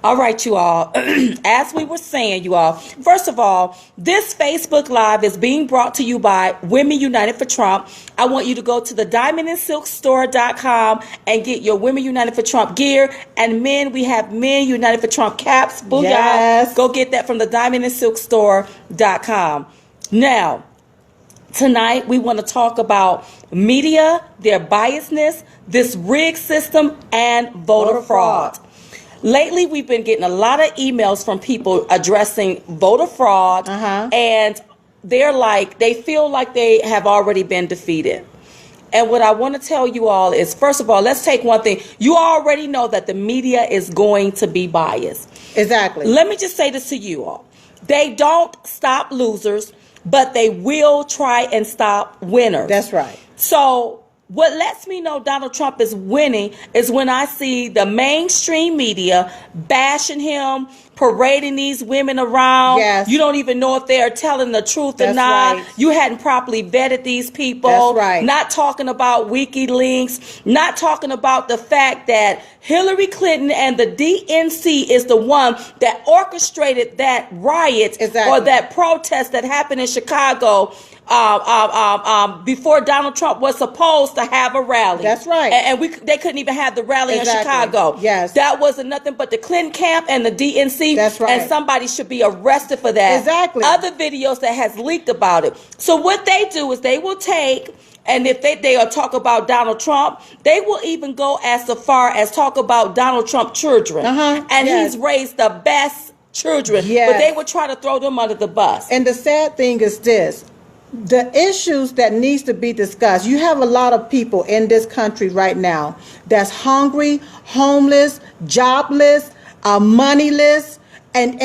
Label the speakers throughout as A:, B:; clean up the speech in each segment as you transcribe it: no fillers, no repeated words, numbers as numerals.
A: All right, you all. As we were saying, you all, first of all, this Facebook Live is being brought to you by Women United for Trump. I want you to go to the diamondandsilkstore.com and get your Women United for Trump gear. And men, we have Men United for Trump caps. Booyah.
B: Yes.
A: Go get that from the diamondandsilkstore.com. Now, tonight we want to talk about media, their biasness, this rigged system, and voter fraud. Lately, we've been getting a lot of emails from people addressing voter fraud, and they feel like they have already been defeated. And what I want to tell you all is, first of all, let's take one thing. You already know that the media is going to be biased.
B: Exactly.
A: Let me just say this to you all. They don't stop losers, but they will try and stop winners.
B: That's right.
A: So what lets me know Donald Trump is winning is when I see the mainstream media bashing him, parading these women around.
B: Yes.
A: You don't even know if they're telling the truth or
B: That's
A: not.
B: right.
A: You hadn't properly vetted these people.
B: That's right.
A: Not talking about WikiLeaks, not talking about the fact that Hillary Clinton and the DNC is the one that orchestrated that riot or that protest that happened in Chicago before Donald Trump was supposed to have a rally.
B: That's right.
A: And they couldn't even have the rally in Chicago.
B: Yes.
A: That wasn't nothing but the Clinton camp and the DNC.
B: That's right.
A: And somebody should be arrested for that.
B: Exactly.
A: Other videos that has leaked about it. So what they do is they will take, and if they'll talk about Donald Trump, they will even go as far as talk about Donald Trump children. And he's raised the best children.
B: Yes.
A: But they will try to throw them under the bus.
B: And the sad thing is this. The issues that needs to be discussed. You have a lot of people in this country right now that's hungry, homeless, jobless, moneyless, and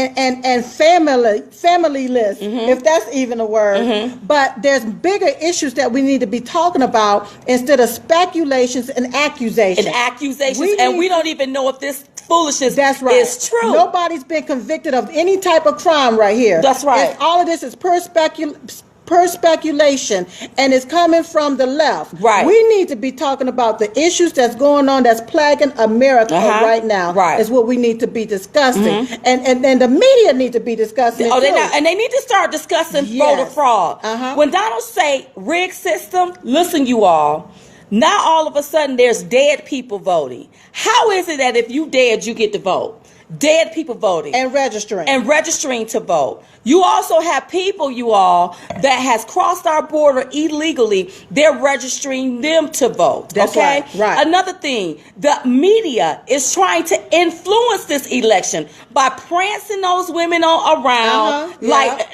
B: familyless, if that's even a word. But there's bigger issues that we need to be talking about instead of speculations and accusations.
A: We don't even know if this foolishness is true.
B: Nobody's been convicted of any type of crime right here.
A: That's right.
B: All of this is pure speculation, and it's coming from the left.
A: Right.
B: We need to be talking about the issues that's going on that's plaguing America right now.
A: Right.
B: Is what we need to be discussing, and the media need to be discussing.
A: And they need to start discussing voter fraud. When Donald say rigged system, listen, you all. Now all of a sudden there's dead people voting. How is it that if you dead you get to vote? Dead people voting
B: and registering
A: to vote. You also have people, you all, that has crossed our border illegally. They're registering them to vote.
B: That's
A: right. Another thing, the media is trying to influence this election by prancing those women around,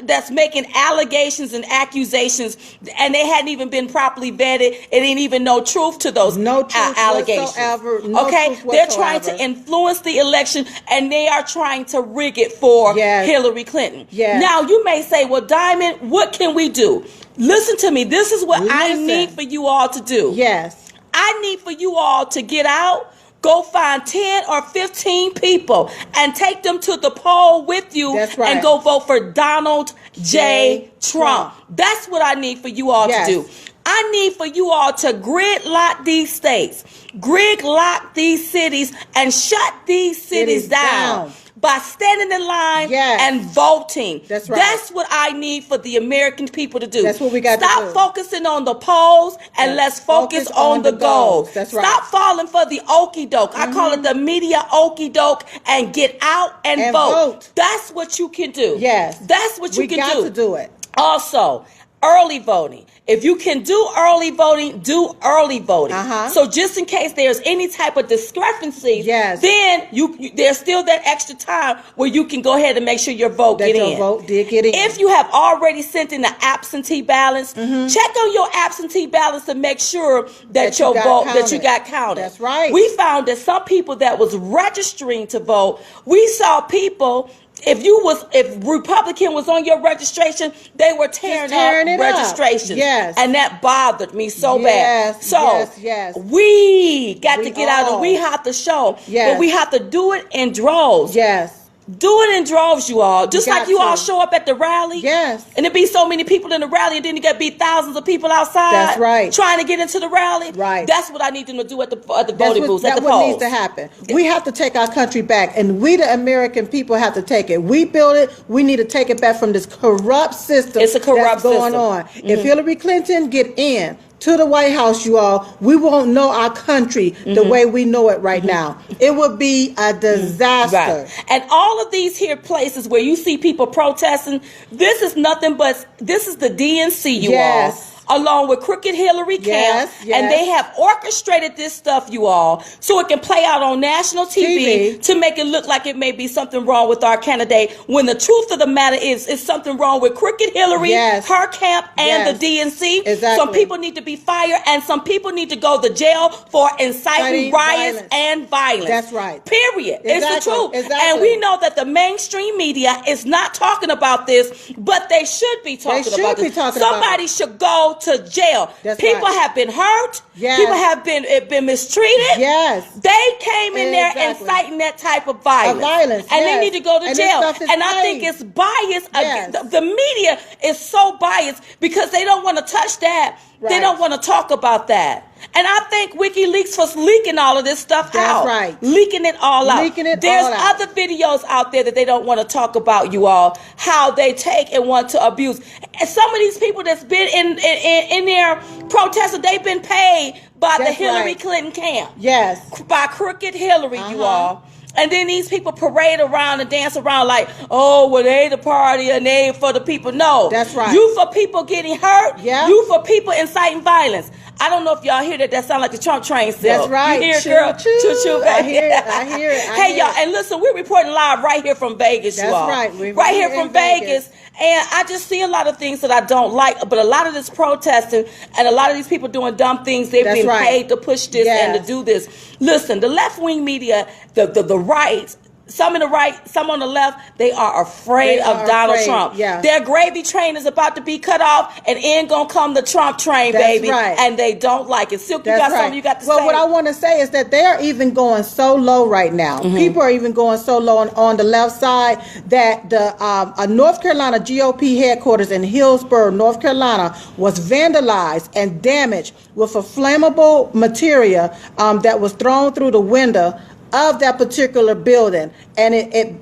A: that's making allegations and accusations, and they hadn't even been properly vetted. It ain't even no truth to those allegations. They're trying to influence the election, and they are trying to rig it for Hillary Clinton. Now, you may say, well, Diamond, what can we do? Listen to me. This is what I need for you all to do.
B: Yes.
A: I need for you all to get out, go find 10 or 15 people, and take them to the poll with you.
B: That's right.
A: And go vote for Donald J. Trump. That's what I need for you all to do. I need for you all to gridlock these states, gridlock these cities, and shut these cities down by standing in line and voting.
B: That's right.
A: That's what I need for the American people to do.
B: That's what we got to do.
A: Stop focusing on the polls and let's focus on the goals.
B: That's right.
A: Stop falling for the okie doke. I call it the media okie doke, and get out and vote. That's what you can do.
B: Yes.
A: That's what you can do.
B: We got to do it.
A: Also, early voting. If you can do early voting, do early voting. So just in case there's any type of discrepancy, then there's still that extra time where you can go ahead and make sure your vote get in. If you have already sent in the absentee ballots, check on your absentee ballots to make sure that your vote that you got counted.
B: That's right.
A: We found that some people that was registering to vote, we saw people. If Republican was on your registration, they were tearing up registrations.
B: Yes.
A: And that bothered me so bad. So we got to get out and we have to show. But we have to do it in droves.
B: Yes.
A: Do it in droves, you all. Just
B: You
A: like
B: got
A: you all
B: to.
A: show up at the rally.
B: Yes.
A: And there be so many people in the rally, and then you got to be thousands of people outside.
B: That's right.
A: Trying to get into the rally.
B: Right.
A: That's what I need them to do at the
B: That's
A: voting booths, at
B: That's
A: the
B: what
A: polls.
B: needs to happen. We have to take our country back, and we, the American people, have to take it. We build it. We need to take it back from this corrupt system.
A: It's a corrupt
B: that's going
A: system.
B: on. If Hillary Clinton get in to the White House, you all, we won't know our country the way we know it right now. It would be a disaster.
A: Right. And all of these here places where you see people protesting, this is nothing but, this is the DNC, you
B: Yes.
A: all. Along with Crooked Hillary Camp.
B: Yes, yes.
A: And they have orchestrated this stuff, you all, so it can play out on national TV to make it look like it may be something wrong with our candidate, when the truth of the matter is something wrong with Crooked Hillary,
B: Yes.
A: her camp, and
B: Yes.
A: the DNC.
B: Exactly.
A: Some people need to be fired, and some people need to go to jail for inciting
B: Inciting
A: riots
B: violence.
A: and violence.
B: That's right.
A: Period. It's the
B: Exactly.
A: truth.
B: Exactly.
A: And we know that the mainstream media is not talking about this, but they should be talking
B: should
A: about
B: be
A: this.
B: talking about
A: Somebody should go to jail.
B: That's
A: People
B: right.
A: have been hurt.
B: Yes.
A: People have been mistreated.
B: Yes.
A: They came in there
B: Exactly.
A: inciting that type of violence.
B: violence,
A: And they
B: yes.
A: need to go to
B: And this
A: jail.
B: stuff is
A: And I think
B: fake.
A: it's biased.
B: Yes.
A: The media is so biased because they don't want to touch that. They
B: Right.
A: don't want to talk about that. And I think WikiLeaks was leaking all of this stuff
B: That's
A: out.
B: right.
A: Leaking it all out.
B: Leaking it
A: There's
B: all out.
A: other videos out there that they don't want to talk about, you all, how they take and want to abuse. And some of these people that's been in there protesting, they've been paid by the
B: That's
A: Hillary
B: right.
A: Clinton camp.
B: Yes.
A: By Crooked Hillary, you
B: Uh-huh.
A: all. And then these people parade around and dance around like, oh, well, they the party and they for the people. No.
B: That's right.
A: You for people getting hurt.
B: Yeah.
A: You for people inciting violence. I don't know if y'all hear that. That sound like the Trump train still.
B: That's right.
A: You hear it,
B: Choo,
A: girl?
B: choo.
A: Choo, choo,
B: I
A: baby.
B: hear it. I hear it. I
A: Hey,
B: hear
A: y'all.
B: it.
A: And listen, we're reporting live right here from Vegas,
B: That's
A: you all.
B: right. We're
A: Right here
B: in
A: from
B: Vegas.
A: Vegas. And I just see a lot of things that I don't like. But a lot of this protesting and a lot of these people doing dumb things, they've
B: That's
A: been
B: right.
A: paid to push this and to
B: Yes.
A: do this. Listen, the left-wing media, the right, some in the right, some on the left, they are afraid
B: They
A: of
B: are
A: Donald
B: afraid,
A: Trump.
B: yeah.
A: Their gravy train is about to be cut off, and in gonna come the Trump train,
B: That's
A: baby.
B: right.
A: And they don't like it. Silk, you
B: That's
A: got
B: right.
A: something you got to
B: well,
A: say?
B: what I want to say is that they are even going so low right now.
A: Mm-hmm.
B: People are even going so low on the left side that the North Carolina GOP headquarters in Hillsborough, North Carolina, was vandalized and damaged with a flammable material that was thrown through the window of that particular building, and it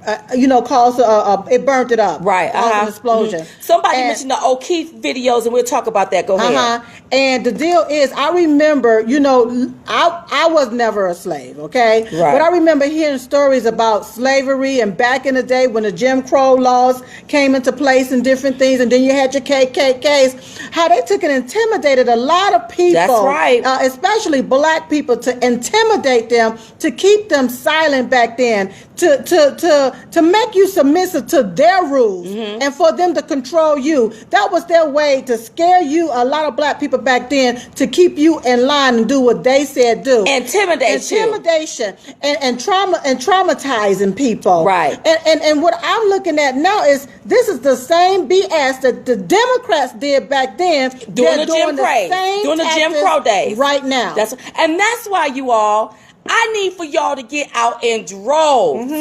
B: caused it burnt it up,
A: Right,
B: caused
A: uh-huh.
B: an explosion.
A: Mhm. Somebody
B: And-
A: mentioned the O'Keefe videos, and we'll talk about that. Go ahead.
B: Uh-huh. And the deal is, I remember, I was never a slave, okay?
A: Right.
B: But I remember hearing stories about slavery and back in the day when the Jim Crow laws came into place and different things, and then you had your KKKs, how they took and intimidated a lot of people.
A: That's right.
B: Especially black people, to intimidate them, to keep them silent back then, to make you submissive to their rules, and for them to control you. That was their way to scare you, a lot of black people back then, to keep you in line and do what they said do. Intimidation and trauma and traumatizing people.
A: Right.
B: And what I'm looking at now is this is the same BS that the Democrats did back then.
A: Doing
B: They're
A: the Jim
B: doing the
A: Crow,
B: same
A: doing the Jim
B: tactics
A: Crow days
B: right now.
A: That's why you all, I need for y'all to get out in droves.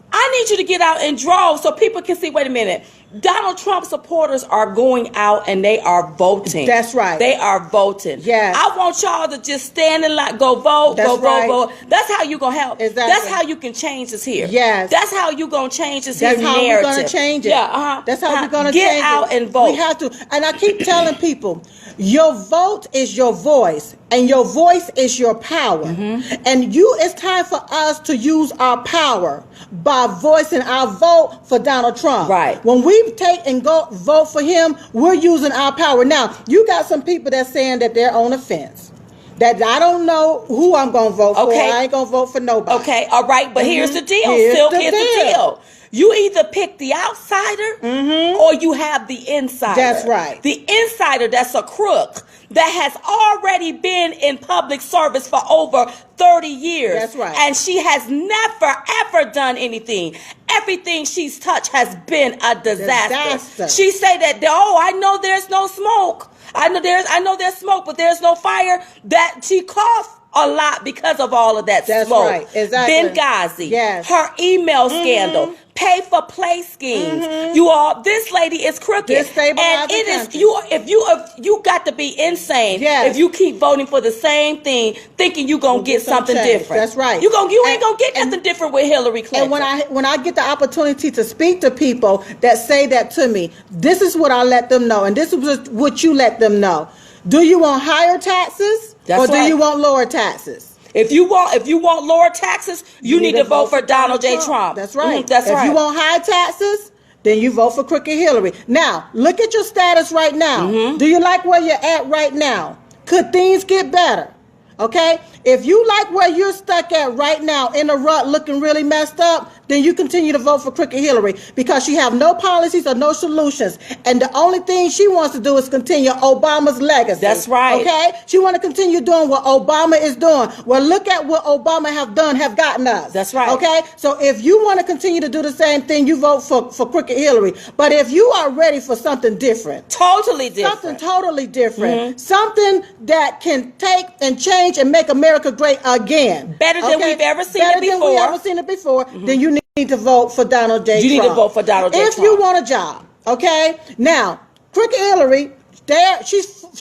A: I need you to get out in droves so people can see, wait a minute, Donald Trump supporters are going out and they are voting.
B: That's right.
A: They are voting.
B: Yes.
A: I want y'all to just stand in line, go vote,
B: That's
A: go
B: right.
A: vote. That's how you going to help.
B: Exactly.
A: That's how you can change this here.
B: Yes.
A: That's how you going to change this
B: That's
A: here
B: how
A: narrative.
B: we're going to change it.
A: Yeah, uh-huh.
B: That's how we're going to
A: Get
B: change it.
A: out and vote.
B: We have to. And I keep telling people, your vote is your voice, and your voice is your power. And it's time for us to use our power by voicing our vote for Donald Trump.
A: Right.
B: When we take and go vote for him, we're using our power. Now, you got some people that's saying that they're on the fence, that I don't know who I'm going to vote for.
A: Okay.
B: I ain't going to vote for nobody.
A: Okay, all right, but here's the deal.
B: Here's
A: Silk,
B: the
A: here's the
B: deal.
A: deal. You either pick the outsider or you have the insider.
B: That's right.
A: The insider that's a crook that has already been in public service for over 30 years.
B: That's right.
A: And she has never, ever done anything. Everything she's touched has been a disaster. She say that, I know there's no smoke. I know there's smoke, but there's no fire. That she coughed a lot because of all of that
B: That's
A: smoke.
B: right. Exactly.
A: Benghazi.
B: Yes.
A: Her email scandal. pay for play schemes. You all, this lady is crooked.
B: Destabilize
A: And
B: the
A: it is
B: country.
A: if you got to be insane
B: Yes.
A: if you keep voting for the same thing, thinking you're gonna get something
B: change.
A: different.
B: That's right.
A: You ain't gonna get nothing different with Hillary Clinton.
B: And when I get the opportunity to speak to people that say that to me, this is what I let them know, and this is what you let them know. Do you want higher taxes, or do
A: right.
B: you want lower taxes?
A: If you want lower taxes, you need to vote for Donald J. Trump.
B: That's right.
A: That's right.
B: If you want high taxes, then you vote for crooked Hillary. Now, look at your status right now. Do you like where you're at right now? Could things get better? Okay? If you like where you're stuck at right now in a rut looking really messed up, then you continue to vote for crooked Hillary because she have no policies or no solutions. And the only thing she wants to do is continue Obama's legacy.
A: That's right.
B: Okay? She want to continue doing what Obama is doing. Well, look at what Obama have gotten us.
A: That's right.
B: Okay? So if you want to continue to do the same thing, you vote for crooked Hillary. But if you are ready for something different,
A: totally different.
B: something totally different, something that can take and change and make America great again.
A: Better than we've ever seen it
B: Better than
A: before.
B: we've ever seen it before, then you need to vote for Donald J.
A: You
B: Trump.
A: need to vote for Donald J.
B: If
A: Trump.
B: you want a job, okay? Now, crooked Hillary,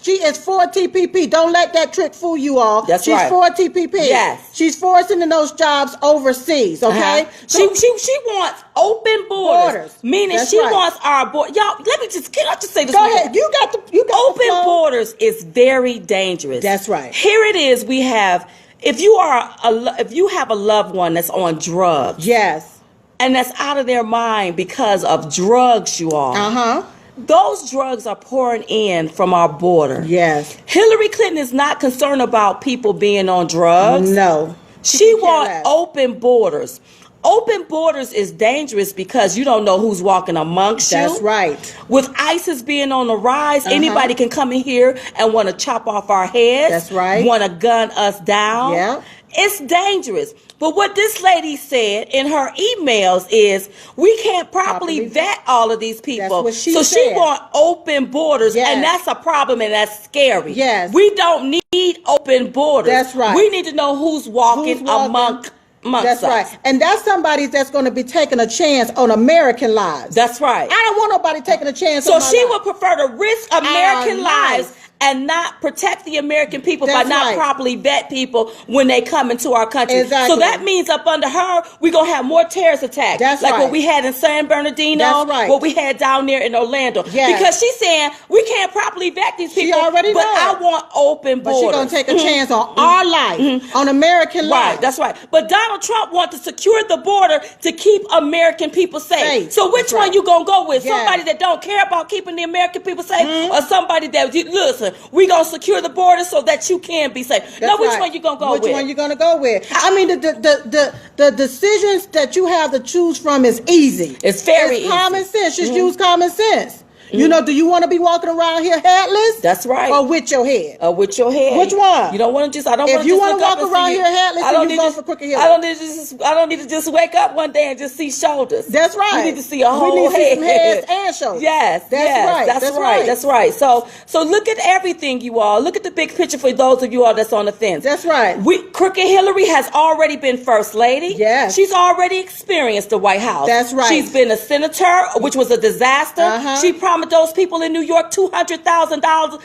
B: she is for TPP. Don't let that trick fool you all.
A: That's
B: She's
A: right.
B: for TPP.
A: Yes.
B: She's forcing in those jobs overseas, okay?
A: Uh-huh. She wants open borders. Meaning
B: That's
A: she
B: right.
A: wants our border. Y'all, can I just say this?
B: Go
A: real
B: ahead.
A: quick?
B: You got the
A: Open
B: flow.
A: borders is very dangerous.
B: That's right.
A: Here it is. We have, if you have a loved one that's on drugs
B: Yes.
A: and that's out of their mind because of drugs, you all.
B: Uh-huh.
A: Those drugs are pouring in from our border.
B: Yes.
A: Hillary Clinton is not concerned about people being on drugs.
B: No.
A: She
B: could care
A: wants
B: less.
A: open borders. Open borders is dangerous because you don't know who's walking amongst you.
B: That's right.
A: With ISIS being on the rise, anybody can come in here and want to chop off our heads.
B: That's right.
A: Want to gun us down.
B: Yeah.
A: It's dangerous. But what this lady said in her emails is we can't properly vet all of these people.
B: That's what she
A: so she
B: said.
A: want open borders,
B: Yes.
A: and that's a problem, and that's scary.
B: Yes.
A: We don't need open borders.
B: That's right.
A: We need to know who's walking,
B: Who's walking.
A: amongst
B: That's
A: us.
B: right. And that's somebody that's going to be taking a chance on American lives.
A: That's right.
B: I don't want nobody taking a chance
A: So
B: on my
A: she
B: life.
A: would prefer to risk American
B: lives.
A: lives and not protect the American people
B: That's
A: by not
B: right.
A: properly vet people when they come into our country.
B: Exactly.
A: So that means up under her, we're going to have more terrorist attacks.
B: That's
A: like
B: right.
A: what we had in San Bernardino,
B: That's right.
A: what we had down there in Orlando.
B: Yes.
A: Because she's saying we can't properly vet these people,
B: already
A: but
B: know.
A: I want open
B: But
A: borders.
B: she's going to take a chance on our life, on American life.
A: Right, that's right. But Donald Trump wants to secure the border to keep American people safe.
B: Safe.
A: So which
B: That's
A: one
B: right.
A: you gonna go with?
B: Yeah.
A: Somebody that don't care about keeping the American people safe, or somebody that listen? We gonna secure the border so that you can be safe. Now,
B: That's
A: which
B: right.
A: one you gonna go with?
B: Which one you going to go with? I mean, the decisions that you have to choose from is easy.
A: It's very
B: It's common
A: easy.
B: sense. Just use common sense. You know, do you want to be walking around here headless?
A: That's right.
B: Or with your head?
A: With your head.
B: Which one?
A: You don't want to just. I don't.
B: If
A: wanna
B: you
A: just
B: wanna
A: look up
B: walk
A: and
B: around
A: see
B: here headless,
A: I
B: then
A: don't
B: you
A: need
B: vote
A: to-
B: for Crooked Hillary.
A: I don't need to just wake up one day and just see shoulders.
B: That's right.
A: We need to see a whole
B: We need to see
A: head.
B: some heads and shoulders.
A: Yes.
B: That's
A: yes,
B: right.
A: That's,
B: That's
A: right.
B: right.
A: That's right. So look at everything, you all. Look at the big picture for those of you all that's on the fence.
B: That's right.
A: Crooked Hillary has already been first lady.
B: Yes.
A: She's already experienced the White House.
B: That's right.
A: She's been a senator, which was a disaster.
B: Uh-huh.
A: She promised those people in New York $200,000,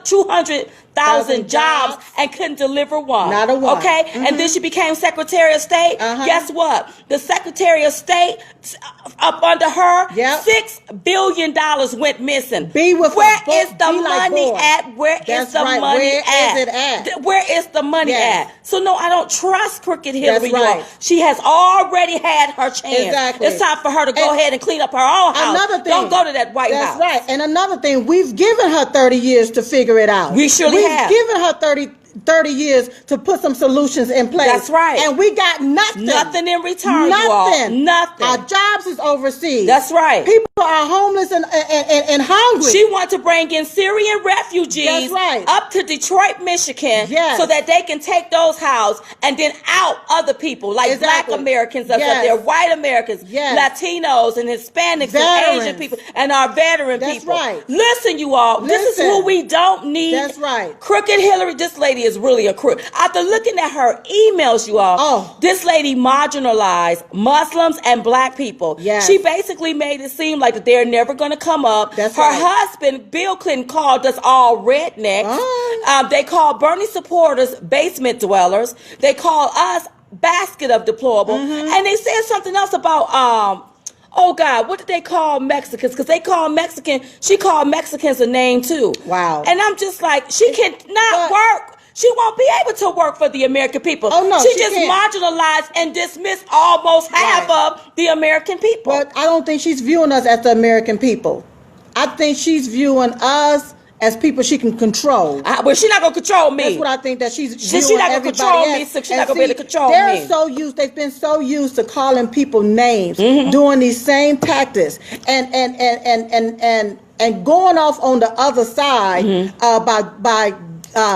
A: 200,000 jobs and couldn't deliver one.
B: Not a one.
A: Okay? And then she became Secretary of State.
B: Uh-huh.
A: Guess what? The Secretary of State, up under her,
B: Yep.
A: $6 billion went missing.
B: Be with a
A: Where
B: book,
A: is the
B: be like
A: money
B: boy.
A: at? Where is
B: That's
A: the
B: right.
A: money
B: Where
A: at?
B: is it at?
A: Where is the money
B: Yes.
A: at? So no, I don't trust Crooked Hillary.
B: That's right.
A: y'all. She has already had her chance.
B: Exactly.
A: It's time for her to go
B: And
A: ahead and clean up her own house.
B: Another thing.
A: Don't go to that White
B: That's
A: House.
B: right. And another thing, we've given her 30 years to figure it out.
A: We surely have.
B: We've given her 30 years to put some solutions in place.
A: That's right.
B: And we got nothing.
A: Nothing in return, you all.
B: Nothing.
A: Nothing.
B: Our jobs is overseas.
A: That's right.
B: People are homeless and hungry.
A: She wants to bring in Syrian refugees
B: That's right.
A: up to Detroit, Michigan,
B: Yes.
A: so that they can take those houses and then out other people like
B: Exactly.
A: Black Americans up
B: Yes.
A: there, white Americans,
B: Yes.
A: Latinos and Hispanics
B: Veterans.
A: and Asian people and our veteran
B: That's
A: people.
B: right.
A: Listen, you all, this is
B: Listen.
A: who we don't need.
B: That's right.
A: Crooked Hillary, this lady is really a crook. After looking at her emails, you all, this lady marginalized Muslims and Black people.
B: Yes.
A: She basically made it seem like that they're never going to come up.
B: That's
A: her
B: right.
A: husband, Bill Clinton, called us all rednecks. They called Bernie supporters basement dwellers. They called us basket of deplorable. And they said something else about oh God, what did they call Mexicans? Because they call she called Mexicans a name too.
B: Wow.
A: And I'm just like, she cannot work. She won't be able to work for the American people.
B: Oh, no,
A: she
B: she
A: just
B: can't.
A: marginalized and dismissed almost half of the American people.
B: But I don't think she's viewing us as the American people. I think she's viewing us as people she can control.
A: But she's not gonna control me.
B: That's what I think that she's
A: She
B: viewing
A: not gonna
B: everybody
A: control
B: as.
A: me, so she's
B: And
A: not gonna be able to control
B: they're
A: me.
B: so used. They've been so used to calling people names, doing these same tactics, and going off on the other side by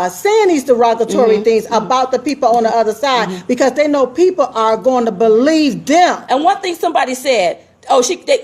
B: saying these derogatory things about the people on the other side because they know people are going to believe them.
A: And one thing somebody said,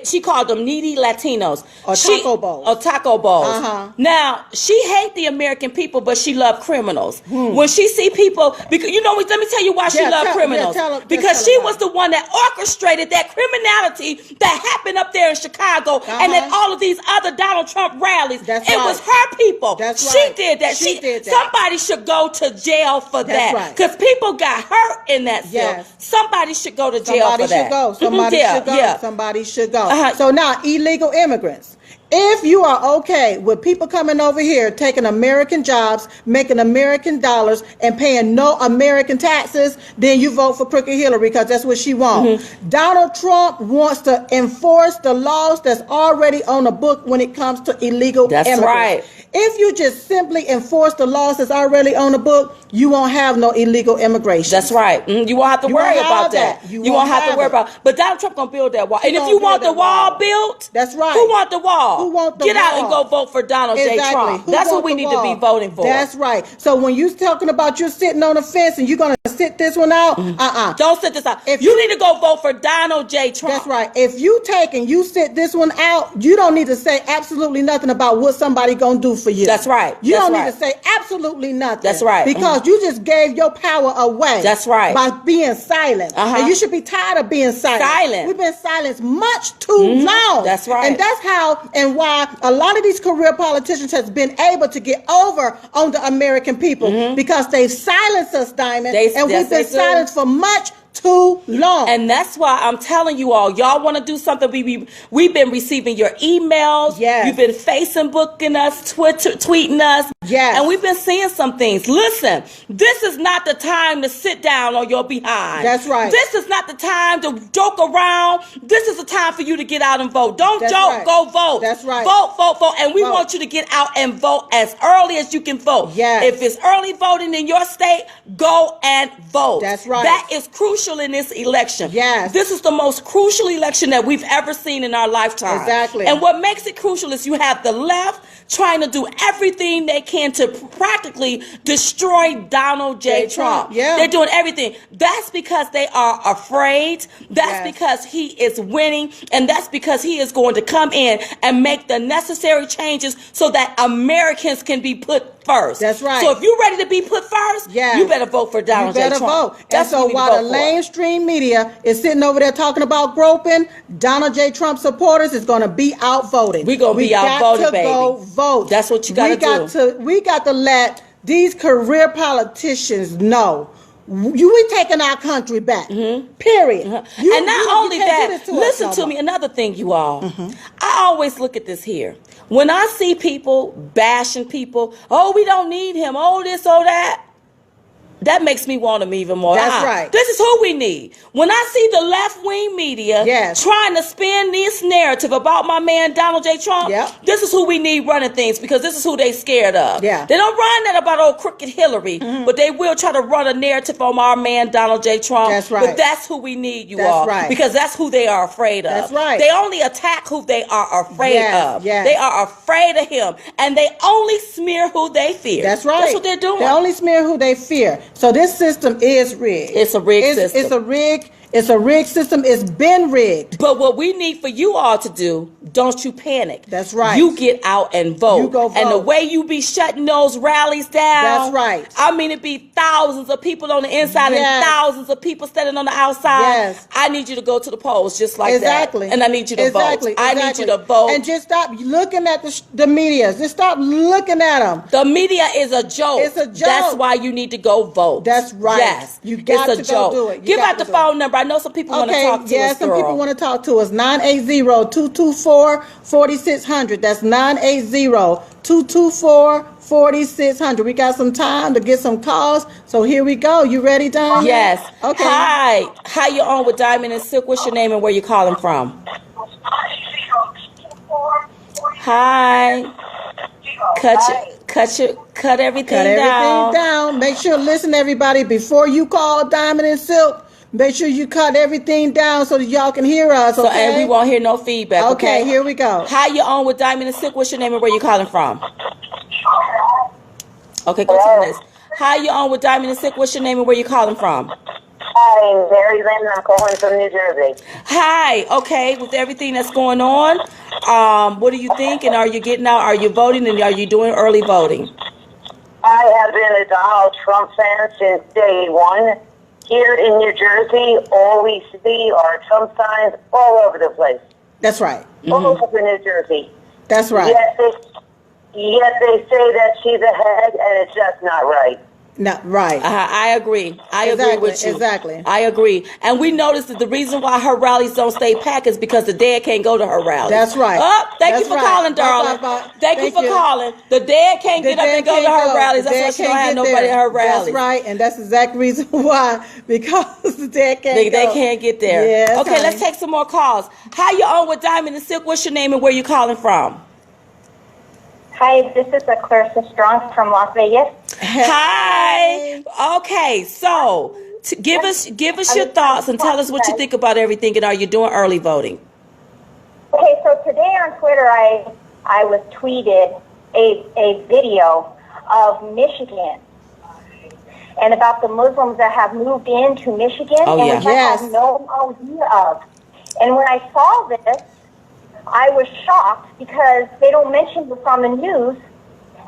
A: she called them needy Latinos.
B: Or taco bowls.
A: Or taco bowls. Now, she hate the American people, but she love criminals. When she see people, because let me tell you why she love criminals. Because she was the one that orchestrated that criminality that happened up there in Chicago and at all of these other Donald Trump rallies.
B: That's
A: it
B: right.
A: was her people.
B: That's
A: She
B: right.
A: did that.
B: She did that.
A: Somebody should go to jail for
B: That's
A: that.
B: right.
A: Because people got hurt in that cell.
B: Yes.
A: Somebody should go to jail for that.
B: Somebody should go. Somebody should go. So now, illegal immigrants. If you are okay with people coming over here, taking American jobs, making American dollars, and paying no American taxes, then you vote for Crooked Hillary because that's what she wants. Donald Trump wants to enforce the laws that's already on the book when it comes to illegal immigrants.
A: Right.
B: If you just simply enforce the laws that's already on the book, you won't have no illegal immigration.
A: That's right. You won't have to worry about that. You won't have to worry about. But Donald Trump gonna build that wall. And if you want the wall built,
B: that's right.
A: Who want the wall?
B: Who want the
A: Get out
B: wall?
A: and go vote for Donald J. Trump. That's what we need to be voting for.
B: That's right. So when you're talking about you're sitting on the fence and you're gonna sit this one out,
A: don't sit this out.
B: If
A: you need to go vote for Donald J. Trump.
B: That's right. If you take and you sit this one out, you don't need to say absolutely nothing about what somebody gonna do for you.
A: That's right.
B: You don't need to say absolutely nothing.
A: That's right.
B: Because you just gave your power away.
A: That's right.
B: By being silent. And you should be tired of being silent. We've been silenced much too long.
A: That's right.
B: And that's how and why a lot of these career politicians has been able to get over on the American people because they've silenced us, Diamond. And we've been silenced for much too long.
A: And that's why I'm telling you all, y'all want to do something. We've been receiving your emails.
B: Yes.
A: You've been Facebooking us, tweeting us.
B: Yes.
A: And we've been seeing some things. Listen, this is not the time to sit down on your behind.
B: That's right.
A: This is not the time to joke around. This is the time for you to get out and vote. Don't
B: That's
A: joke,
B: right.
A: go vote.
B: That's right.
A: Vote. And we
B: Vote.
A: want you to get out and vote as early as you can vote.
B: Yes.
A: If it's early voting in your state, go and vote.
B: That's right.
A: That is crucial in this election.
B: Yes.
A: This is the most crucial election that we've ever seen in our lifetime.
B: Exactly.
A: And what makes it crucial is you have the left trying to do everything they can to practically destroy Donald J. Trump.
B: Yeah.
A: They're doing everything. That's because they are afraid. That's because he is winning. And that's because he is going to come in and make the necessary changes so that Americans can be put first.
B: That's right.
A: So if you're ready to be put first, you better vote for Donald J. Trump.
B: You better vote.
A: That's
B: and so
A: what you
B: while the
A: vote for.
B: mainstream media is sitting over there talking about groping, Donald J. Trump supporters is going to be outvoted.
A: We're going to be outvoted, baby.
B: Go vote.
A: That's what you got to do.
B: We got to let these career politicians know we taking our country back. Period.
A: And not only that, listen to
B: me.
A: me, another thing, you all. I always look at this here. When I see people bashing people, oh, we don't need him, oh, this, oh, that. that makes me want them even more.
B: That's right.
A: This is who we need. When I see the left-wing media trying to spin this narrative about my man Donald J. Trump, this is who we need running things, because this is who they scared of.
B: Yeah.
A: They don't run that about old crooked Hillary, but they will try to run a narrative on our man Donald J. Trump.
B: That's right.
A: But that's who we need, you
B: That's
A: all.
B: right.
A: Because that's who they are afraid of.
B: That's right.
A: They only attack who they are afraid of.
B: Yes.
A: They are afraid of him. And they only smear who they fear.
B: That's right.
A: That's what they're doing.
B: They only smear who they fear. So this system is rigged.
A: It's a rigged system.
B: It's a rigged system. It's been rigged.
A: But what we need for you all to do, don't you panic.
B: That's right.
A: You get out and vote.
B: You go vote.
A: And the way you be shutting those rallies down.
B: That's right.
A: I mean, it be thousands of people on the inside and thousands of people standing on the outside.
B: Yes.
A: I need you to go to the polls just like
B: Exactly.
A: that. And I need you to vote. I need you to vote.
B: And just stop looking at the media. Just stop looking at them.
A: The media is a joke.
B: It's a joke.
A: That's why you need to go vote.
B: That's right.
A: Yes.
B: You got
A: it's a
B: to
A: joke.
B: go do it.
A: Give out the phone number. I know some people want to talk to us.
B: Yeah, some people want to talk to us. 980-224-4600. That's 980-224-4600. We got some time to get some calls. So here we go. You ready, Diamond?
A: Yes.
B: Okay.
A: Hi. How you on with Diamond and Silk? What's your name and where you calling from? Hi. Cut everything down.
B: Make sure, listen, everybody, before you call Diamond and Silk, make sure you cut everything down so that y'all can hear us. Okay?
A: So, and we won't hear no feedback.
B: Okay, here we go.
A: How you on with Diamond and Silk? What's your name and where you calling from? Okay, go to the next. How you on with Diamond and Silk? What's your name and where you calling from?
C: Hi, I'm Mary Lynn. I'm calling from New Jersey.
A: Hi. Okay, with everything that's going on, what do you think? And are you getting out? Are you voting? And are you doing early voting?
C: I have been a Donald Trump fan since day one. Here in New Jersey, all we see are Trump signs all over the place.
B: That's right.
C: All over New Jersey.
B: That's right.
C: Yet they say that she's ahead, and it's just not right.
B: No, right.
A: I agree. I agree with you.
B: Exactly.
A: I agree. And we noticed that the reason why her rallies don't stay packed is because the dead can't go to her rallies.
B: That's right.
A: Oh, thank you
B: That's
A: for
B: right.
A: calling, darling. Thank you for calling. The dead can't get up and go to her rallies. That's why she don't have nobody at her rallies.
B: That's right. And that's the exact reason why. Because the dead can't
A: They can't get there.
B: Yes,
A: okay, let's take some more calls. How you on with Diamond and Silk? What's your name and where you calling from?
D: Hi, this is Clarissa Strong from Las Vegas.
A: Hi. Okay, so give us your thoughts and tell us what you think about everything, and are you doing early voting?
D: Okay, so today on Twitter, I was tweeted a video of Michigan and about the Muslims that have moved into Michigan and which I had no idea of. And when I saw this, I was shocked because they don't mention this on the news,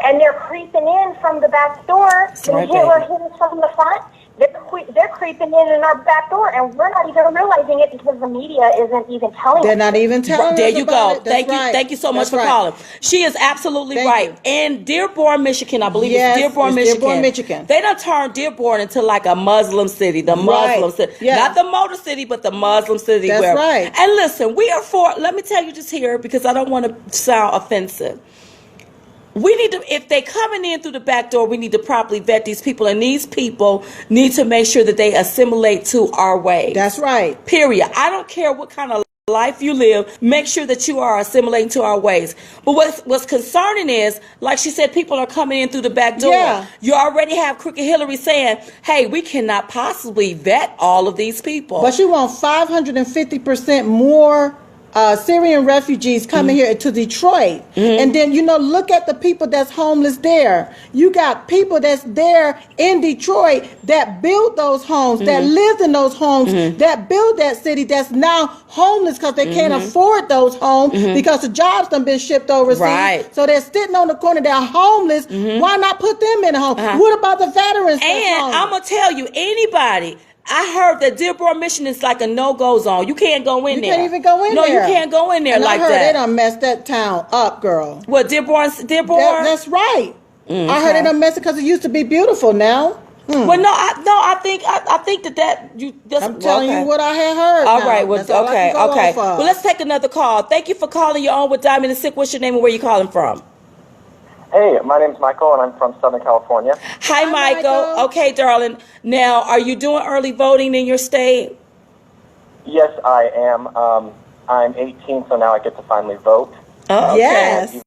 D: and they're creeping in from the back door. And Hitler hit us from the front. They're creeping in our back door, and we're not even realizing it because the media isn't even telling us.
B: They're not even telling us.
A: There you go.
B: It.
A: Thank you so much for calling. She is absolutely right. In Dearborn, Michigan, I believe it's Dearborn, Michigan. They done turned Dearborn into like a Muslim city. The Muslim city, not the Motor City, but the Muslim city.
B: That's right.
A: And listen, we are for. Let me tell you just here because I don't want to sound offensive. We need to, if they coming in through the back door, we need to properly vet these people, and these people need to make sure that they assimilate to our ways.
B: That's right.
A: Period. I don't care what kind of life you live, make sure that you are assimilating to our ways. But what's concerning is, like she said, people are coming in through the back door.
B: Yeah.
A: You already have Crooked Hillary saying, hey, we cannot possibly vet all of these people.
B: But you want 550% more Syrian refugees coming here to Detroit. And then, look at the people that's homeless there. You got people that's there in Detroit that built those homes, that lived in those homes, that built that city, that's now homeless because they can't afford those homes because the jobs done been shipped overseas.
A: Right.
B: So they're sitting on the corner, they're homeless. Why not put them in a home? What about the veterans?
A: And I'm going to tell you, anybody, I heard that Dearborn, Michigan is like a no-go zone. You can't go in there.
B: You can't even go in there.
A: No, you can't go in there
B: and
A: like
B: I heard
A: that.
B: they done messed that town up, girl.
A: What, Dearborn?
B: That's right. I heard they done messed it because it used to be beautiful now.
A: Well, I think that you just.
B: I'm telling you what I had heard.
A: All
B: now.
A: right. Well,
B: That's all I can go
A: okay.
B: off of.
A: Well, let's take another call. Thank you for calling. You're on with Diamond and Silk. What's your name and where you calling from?
E: Hey, my name's Michael, and I'm from Southern California.
A: Hi, Michael. Okay, darling. Now, are you doing early voting in your state?
E: Yes, I am. I'm 18, so now I get to finally vote.
A: Oh, okay.
B: Yes.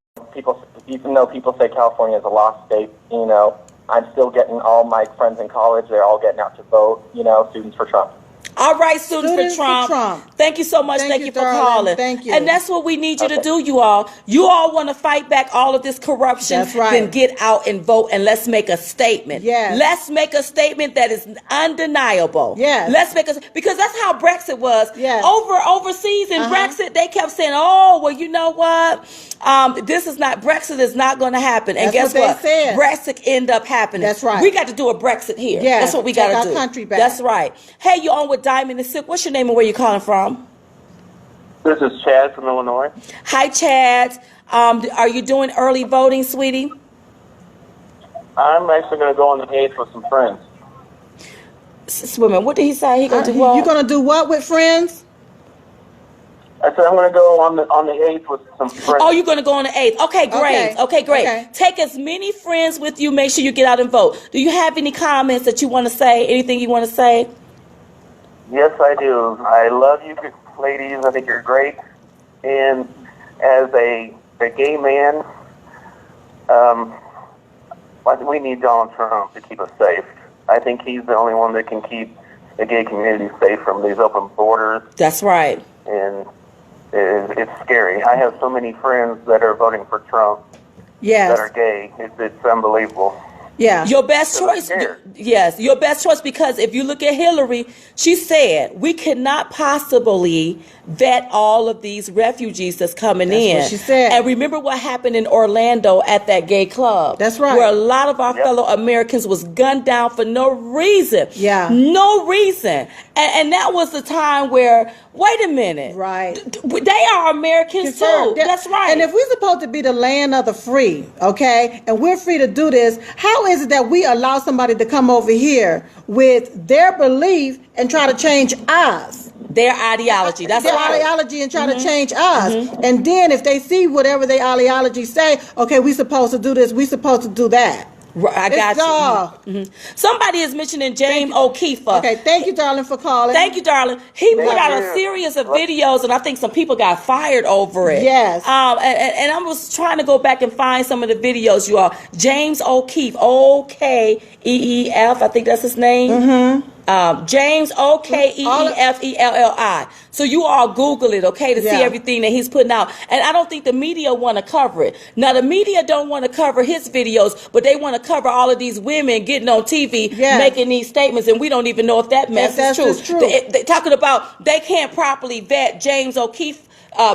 E: Even though people say California is a lost state, I'm still getting all my friends in college. They're all getting out to vote. Students for Trump.
A: All right, students for Trump. Thank you so much. Thank you for
B: darling.
A: calling.
B: Thank you.
A: And that's what we need you to do, you all. You all want to fight back all of this corruption.
B: That's right.
A: Then get out and vote, and let's make a statement.
B: Yes.
A: Let's make a statement that is undeniable.
B: Yes.
A: Let's make because that's how Brexit was.
B: Yes.
A: Overseas in Brexit, they kept saying, "Oh, well, you know what? Brexit is not going to happen." And
B: That's
A: guess
B: what they said.
A: Brexit ended up happening.
B: That's right.
A: We got to do a Brexit here.
B: Yes.
A: That's what we
B: Take
A: got
B: our
A: to do.
B: country back.
A: That's right. Hey, you on with Diamond and Silk? What's your name and where you calling from?
F: This is Chad from Illinois.
A: Hi, Chad. Are you doing early voting, sweetie?
F: I'm actually going to go on the 8th with some friends.
A: Swimming. What did he say? He gonna do what?
B: You gonna do what with friends?
F: I said I'm going to go on the 8th with some friends.
A: Oh, you're gonna go on the 8th. Okay, great. Okay, great.
B: Okay.
A: Take as many friends with you. Make sure you get out and vote. Do you have any comments that you want to say? Anything you want to say?
F: Yes, I do. I love you ladies. I think you're great. And as a gay man, we need Donald Trump to keep us safe. I think he's the only one that can keep the gay community safe from these open borders.
A: That's right.
F: And it's scary. I have so many friends that are voting for Trump
B: Yes.
F: that are gay. It's unbelievable.
B: Yeah.
A: Your best choice,
F: scared.
A: yes, your best choice, because if you look at Hillary, she said we cannot possibly vet all of these refugees that's coming
B: That's
A: in.
B: what she said.
A: And remember what happened in Orlando at that gay club.
B: That's right.
A: Where a lot of our
F: Yep.
A: fellow Americans was gunned down for no reason.
B: Yeah.
A: No reason. And that was the time where, wait a minute.
B: Right.
A: They are Americans too.
B: Yeah.
A: That's right.
B: And if we're supposed to be the land of the free, okay, and we're free to do this, how is it that we allow somebody to come over here with their belief and try to change us?
A: Their ideology. That's
B: Their
A: right.
B: ideology and try to change us. And then if they see whatever their ideology say, okay, we supposed to do this, we supposed to do that.
A: Right, I
B: It's
A: got
B: dog.
A: you. Mhm. Somebody is mentioning James O'Keefe.
B: Okay, thank you, darling, for calling.
A: Thank you, darling. He put out a
F: you.
A: series of videos, and I think some people got fired over it.
B: Yes.
A: And I was trying to go back and find some of the videos, you all. James O'Keefe, Okeefe, I think that's his name. Mm-hmm. James Okeeffelli. So you all Google it, okay, to see
B: Yeah.
A: everything that he's putting out. And I don't think the media want to cover it. Now, the media don't want to cover his videos, but they want to cover all of these women getting on TV,
B: Yes.
A: making these statements, and we don't even know if that mess
B: that's
A: is true.
B: true.
A: They talking about they can't properly vet James O'Keefe,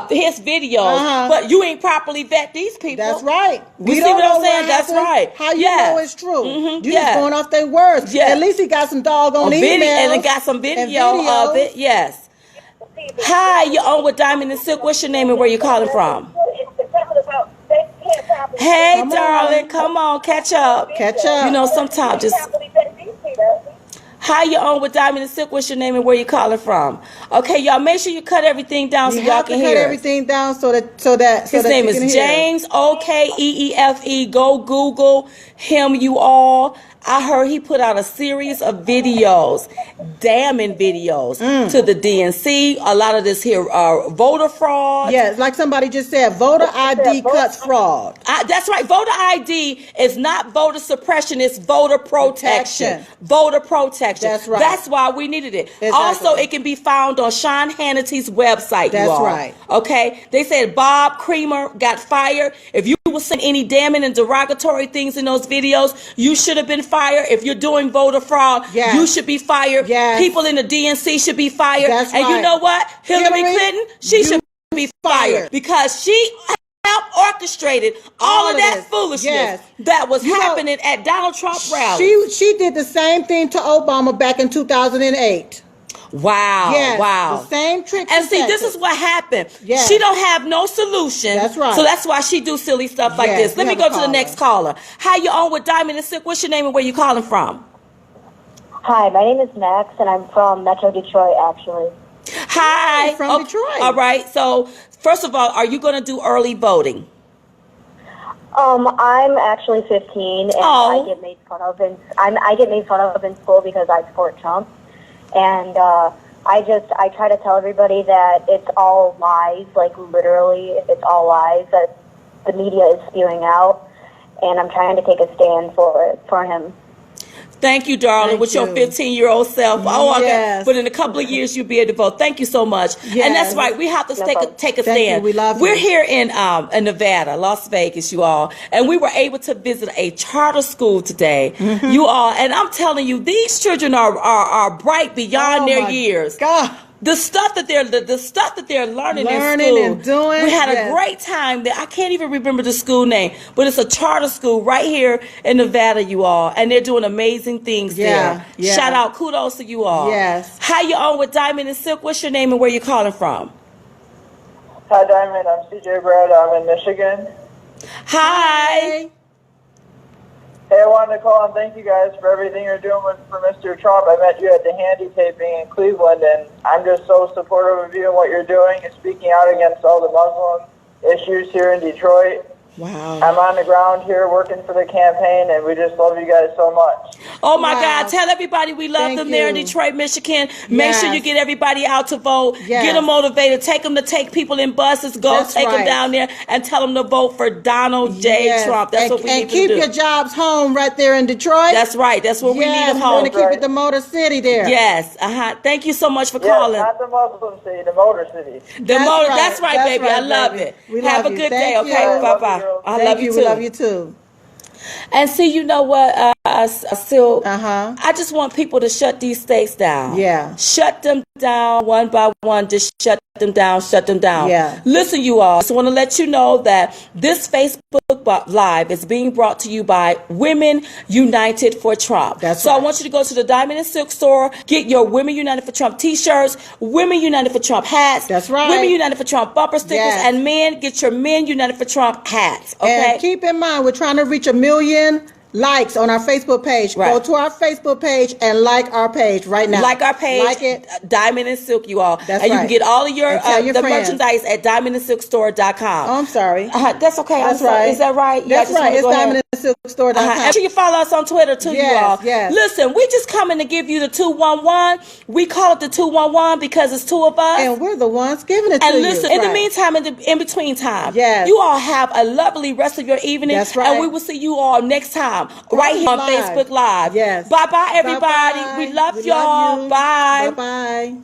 A: his videos, but you ain't properly vet these people.
B: That's right.
A: We see
B: don't
A: what I'm
B: know
A: saying? That's
B: happened.
A: right.
B: How you
A: Yes.
B: know it's true?
A: Mhm.
B: You
A: Yeah.
B: just going off their words.
A: Yeah.
B: At least he got some doggone
A: On
B: emails.
A: video, and it got some video of it. Yes. Hi, you're on with Diamond and Silk. What's your name and where you calling from? Hey,
B: Come on.
A: darling, come on, catch up.
B: Catch up.
A: You know, sometimes just. Hi, you're on with Diamond and Silk. What's your name and where you calling from? Okay, y'all, make sure you cut everything down so
B: You
A: y'all
B: have
A: can
B: to cut
A: hear us.
B: everything down so that
A: His name
B: you
A: is
B: can hear us.
A: James Okeefe. Go Google him, you all. I heard he put out a series of videos, damning videos to the DNC. A lot of this here voter fraud.
B: Yes, like somebody just said, voter ID cuts fraud.
A: That's right. Voter ID is not voter suppression. It's voter protection.
B: Protection.
A: Voter protection.
B: That's right.
A: That's why we needed it.
B: Exactly.
A: Also, it can be found on Sean Hannity's website.
B: That's
A: you all.
B: right.
A: Okay. They said Bob Creamer got fired. If you were saying any damning and derogatory things in those videos, you should have been fired. If you're doing voter fraud,
B: Yes.
A: you should be fired.
B: Yes.
A: People in the DNC should be fired.
B: That's
A: and you
B: right.
A: know what? Hillary
B: Hillary,
A: Clinton, she
B: you
A: should be
B: fired.
A: fired because she orchestrated all of that
B: this.
A: foolishness
B: Yes.
A: that was
B: You know,
A: happening at Donald Trump rallies.
B: She did the same thing to Obama back in 2008.
A: Wow.
B: Yes,
A: Wow.
B: the same tricks
A: And
B: and
A: see, this
B: tactics.
A: is what happened.
B: Yes.
A: She don't have no solution.
B: That's right.
A: So that's why she do silly stuff like
B: Yes,
A: this. Let
B: we
A: me
B: have
A: go
B: a
A: to the
B: caller.
A: next caller. Hi, you on with Diamond and Silk. What's your name and where you calling from?
D: Hi, my name is Max, and I'm from Metro Detroit, actually.
A: Hi.
B: From
A: Okay,
B: Detroit.
A: All right. So first of all, are you going to do early voting?
D: I'm actually 15, and
A: Oh.
D: I get made fun of, and I get made fun of in school because I support Trump, and I try to tell everybody that it's all lies, like literally, it's all lies that the media is spewing out, and I'm trying to take a stand for him.
A: Thank you, darling,
B: Thank
A: with your
B: you.
A: 15-year-old self. Oh, okay.
B: Yes.
A: But in a couple of years, you'll be able to vote. Thank you so much.
B: Yes.
A: And that's right. We have to take a
B: Thank you.
A: stand.
B: We love
A: We're
B: you.
A: here in Nevada, Las Vegas, you all. And we were able to visit a charter school today,
B: Mm-hmm.
A: you all. And I'm telling you, these children are bright beyond
B: Oh,
A: their
B: my
A: years.
B: God.
A: The stuff that they're learning in
B: Learning
A: school.
B: and doing,
A: We had
B: yes.
A: a great time there. I can't even remember the school name, but it's a charter school right here in Nevada, you all, and they're doing amazing things
B: Yeah,
A: there.
B: yeah.
A: Shout out, kudos to you all.
B: Yes.
A: How you on with Diamond and Silk? What's your name and where you calling from?
G: Hi, Diamond. I'm CJ Brad. I'm in Michigan.
A: Hi.
G: Hey, I wanted to call and thank you guys for everything you're doing for Mr. Trump. I met you at the handy taping in Cleveland, and I'm just so supportive of you and what you're doing and speaking out against all the Muslim issues here in Detroit.
B: Wow.
G: I'm on the ground here working for the campaign, and we just love you guys so much.
A: Oh my
B: Wow.
A: God, tell everybody we love
B: Thank
A: them there in
B: you.
A: Detroit, Michigan. Make sure
B: Yes.
A: you get everybody out to vote.
B: Yes.
A: Get them motivated. Take them to take people in buses. Go
B: That's
A: take them
B: right.
A: down there and tell them to vote for Donald J.
B: Yes.
A: Trump. That's
B: and,
A: what we
B: and
A: need
B: keep
A: to do.
B: your jobs home right there in Detroit.
A: That's right. That's where we need
B: yes,
A: them
B: we want
A: home.
B: to keep it the Motor City there.
A: Yes. Thank you so much for
G: Yes,
A: calling.
G: not the Muslim city, the Motor City.
A: That's right,
B: That's
A: baby. I
B: right,
A: love
B: baby.
A: it.
B: We
A: Have
B: love
A: a
B: you.
A: good day,
B: Thank
A: okay?
B: you.
A: Bye bye. I
B: Thank
A: love you too.
B: We love you too.
A: And see, you know what, Silk?
B: Uh-huh.
A: I just want people to shut these states down.
B: Yeah.
A: Shut them down one by one. Just shut them down. Shut them down.
B: Yeah.
A: Listen, you all. I just want to let you know that this Facebook Live is being brought to you by Women United for Trump.
B: That's
A: so I
B: right.
A: want you to go to the Diamond and Silk store, get your Women United for Trump t-shirts, Women United for Trump hats.
B: That's right.
A: Women United for Trump bumper stickers,
B: Yes.
A: and men, get your Men United for Trump hats. Okay.
B: And keep in mind, we're trying to reach 1 million likes on our Facebook page.
A: Right.
B: Go to our Facebook page and like our page right now.
A: Like our page,
B: Like it.
A: Diamond and Silk, you all.
B: That's
A: and you
B: right.
A: can get all of your,
B: And tell your
A: the
B: friends.
A: merchandise at diamondandsilkstore.com.
B: Oh, I'm sorry.
A: That's okay.
B: That's
A: I'm sorry.
B: right.
A: Is that right? Yeah, I
B: That's
A: just
B: right.
A: wanna
B: It's
A: go ahead.
B: diamondandsilkstore.com.
A: Make sure you follow us on Twitter too,
B: Yes,
A: you all.
B: yes.
A: Listen, we just coming to give you the 211. We call it the 211 because it's two of us.
B: And we're the ones giving it to
A: And
B: you.
A: listen, in the
B: Right.
A: meantime, in between time,
B: Yes.
A: you all have a lovely rest of your evening.
B: That's right.
A: And we will see you all next time right here on
B: Live.
A: Facebook Live.
B: Yes.
A: Bye bye, everybody.
B: Bye-bye.
A: We love
B: We
A: y'all.
B: you.
A: Bye.
B: Bye-bye.